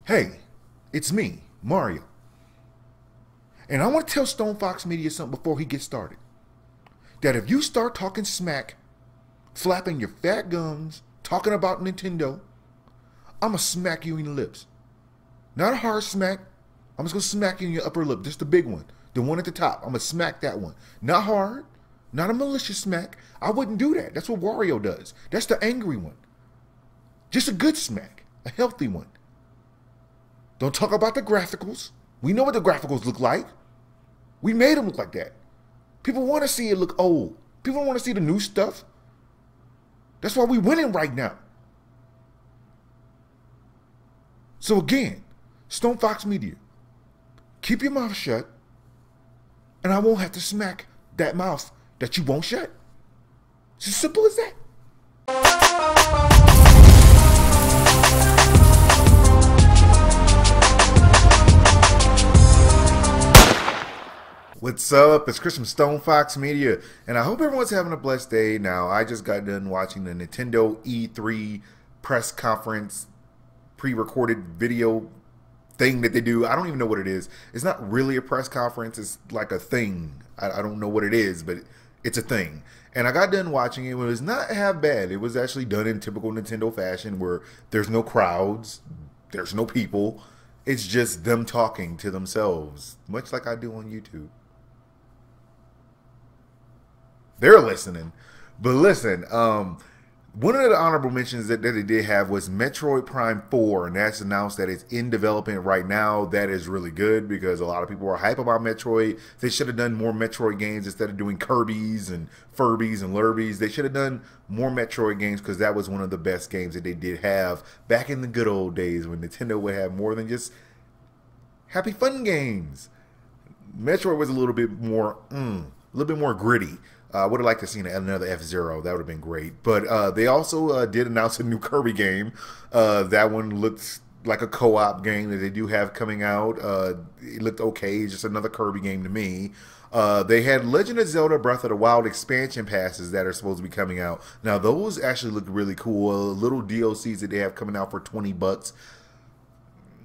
Hey, it's me, Mario. And I want to tell StonefoxMedia something before he gets started. That if you start talking smack, flapping your fat gums, talking about Nintendo, I'm going to smack you in the lips. Not a hard smack. I'm just going to smack you in your upper lip. Just the big one. The one at the top. I'm going to smack that one. Not hard. Not a malicious smack. I wouldn't do that. That's what Wario does. That's the angry one. Just a good smack. A healthy one. Don't talk about the graphics. We know what the graphics look like. We made them look like that. People want to see it look old. People want to see the new stuff. That's why we winning right now. So again, StonefoxMedia, keep your mouth shut, and I won't have to smack that mouth that you won't shut. It's as simple as that. What's up? It's Chris from StonefoxMedia, and I hope everyone's having a blessed day. Now, I just got done watching the Nintendo E3 press conference, pre-recorded video thing that they do. I don't even know what it is. It's not really a press conference. It's like a thing. I don't know what it is, but it's a thing. And I got done watching it. It was not half bad. It was actually done in typical Nintendo fashion where there's no crowds, there's no people. It's just them talking to themselves, much like I do on YouTube. They're listening. But listen, one of the honorable mentions that they did have was Metroid Prime 4, and that's announced that it's in development right now. That is really good because a lot of people are hype about Metroid. They should have done more Metroid games instead of doing Kirby's and Furbies and Lurbies. They should have done more Metroid games because that was one of the best games that they did have back in the good old days when Nintendo would have more than just happy fun games. Metroid was a little bit more gritty. I would have liked to see another F-Zero. That would have been great. But they also did announce a new Kirby game. That one looks like a co-op game that they do have coming out. It looked okay. It's just another Kirby game to me. They had Legend of Zelda Breath of the Wild expansion passes that are supposed to be coming out. Now, those actually look really cool. Little DLCs that they have coming out for $20.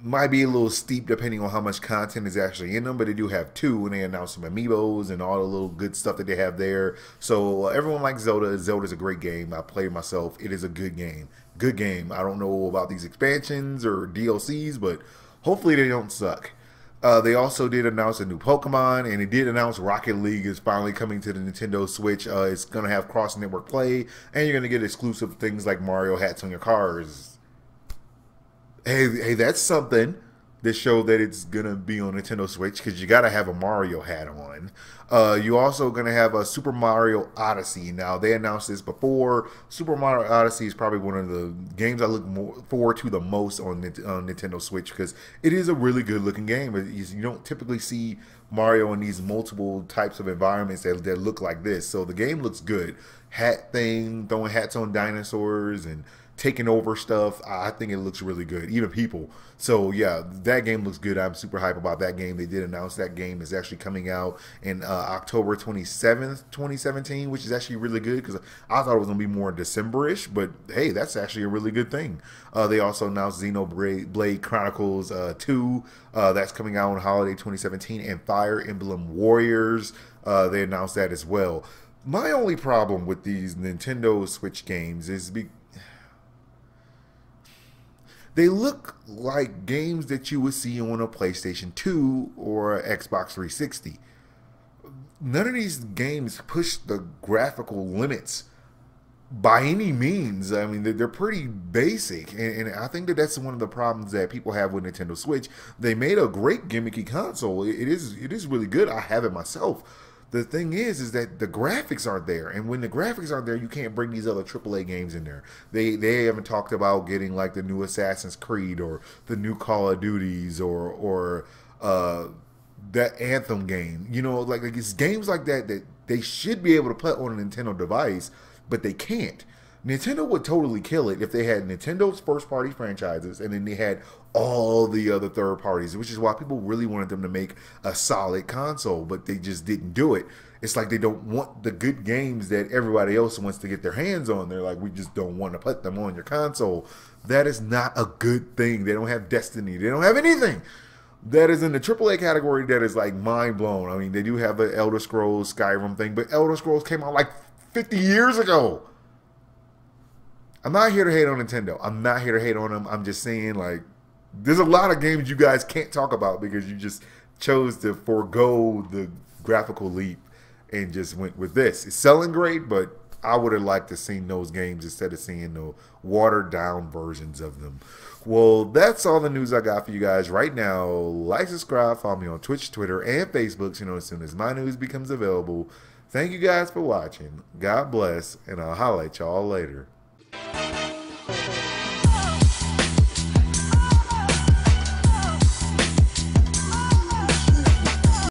Might be a little steep depending on how much content is actually in them, but they do have two, and they announced some amiibos and all the little good stuff that they have there. So everyone likes Zelda. Zelda's a great game. I played myself. It is a good game. Good game. I don't know about these expansions or DLCs, but hopefully they don't suck. They also did announce a new Pokemon, and they did announce Rocket League is finally coming to the Nintendo Switch. It's going to have cross-network play, and you're going to get exclusive things like Mario hats on your cars. Hey, that's something that showed that it's gonna be on Nintendo Switch because you gotta have a Mario hat on. You also gonna have a Super Mario Odyssey. Now they announced this before. Super Mario Odyssey is probably one of the games I look forward to the most on Nintendo Switch because it is a really good looking game. You don't typically see Mario in these multiple types of environments that look like this. So the game looks good. Hat thing, throwing hats on dinosaurs and taking over stuff. I think it looks really good, even people. So yeah, that game looks good. I'm super hype about that game. They did announce that game is actually coming out in October 27th, 2017, which is actually really good because I thought it was going to be more December-ish, but hey, that's actually a really good thing. They also announced Xenoblade Chronicles 2. That's coming out on holiday 2017, and Fire Emblem Warriors. They announced that as well. My only problem with these Nintendo Switch games is they look like games that you would see on a PlayStation 2 or a Xbox 360. None of these games push the graphical limits by any means. I mean, they're pretty basic, and I think that that's one of the problems that people have with Nintendo Switch. They made a great gimmicky console. It is really good. I have it myself. The thing is that the graphics aren't there, and when the graphics aren't there, you can't bring these other AAA games in there. They haven't talked about getting like the new Assassin's Creed or the new Call of Duties or that Anthem game. You know, like it's games like that that they should be able to put on a Nintendo device, but they can't Nintendo would totally kill it if they had Nintendo's first party franchises and then they had all the other third parties, which is why people really wanted them to make a solid console, but they just didn't do it. It's like they don't want the good games that everybody else wants to get their hands on. They're like, we just don't want to put them on your console. That is not a good thing. They don't have Destiny. They don't have anything that is in the AAA category that is like mind blown. I mean, they do have the Elder Scrolls Skyrim thing, but Elder Scrolls came out like 50 years ago. I'm not here to hate on Nintendo. I'm not here to hate on them. I'm just saying, like, there's a lot of games you guys can't talk about because you just chose to forego the graphical leap and just went with this. It's selling great, but I would have liked to seen those games instead of seeing the watered down versions of them. Well, that's all the news I got for you guys right now. Like, subscribe, follow me on Twitch, Twitter, and Facebook so you know as soon as my news becomes available. Thank you guys for watching. God bless, and I'll holla at y'all later.